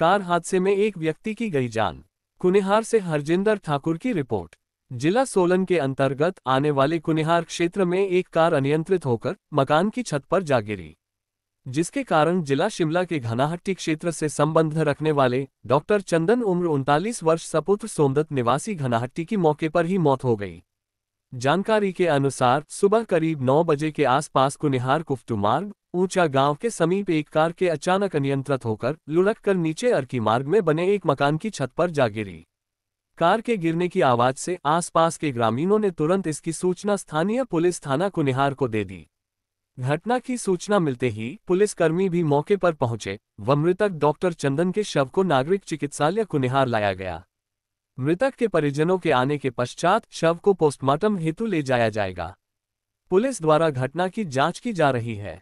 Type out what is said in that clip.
Car हादसे में एक व्यक्ति की गई जान। कुनिहार से हरजिंदर ठाकुर की रिपोर्ट। जिला सोलन के अंतर्गत आने वाले कुनिहार क्षेत्र में एक कार अनियंत्रित होकर मकान की छत पर जा गिरी, जिसके कारण जिला शिमला के घनाहट्टी क्षेत्र से संबंध रखने वाले डॉक्टर चंदन उम्र 39 वर्ष सपुत्र सोमदत्त निवासी घनाहट्टी की मौके पर ही मौत हो गई। जानकारी के अनुसार सुबह करीब 9 बजे के आसपास कुनिहार कुफ्टू मार्ग ऊंचा गांव के समीप एक कार के अचानक अनियंत्रित होकर लुढ़ककर नीचे अर्की मार्ग में बने एक मकान की छत पर जा गिरी। कार के गिरने की आवाज से आसपास के ग्रामीणों ने तुरंत इसकी सूचना स्थानीय पुलिस थाना कुनिहार को दे दी। घटना की सूचना मिलते ही पुलिसकर्मी भी मौके पर पहुंचे व मृतक डॉक्टर चंदन के शव को नागरिक चिकित्सालय कुनिहार लाया गया। मृतक के परिजनों के आने के पश्चात शव को पोस्टमार्टम हेतु ले जाया जाएगा। पुलिस द्वारा घटना की जांच की जा रही है।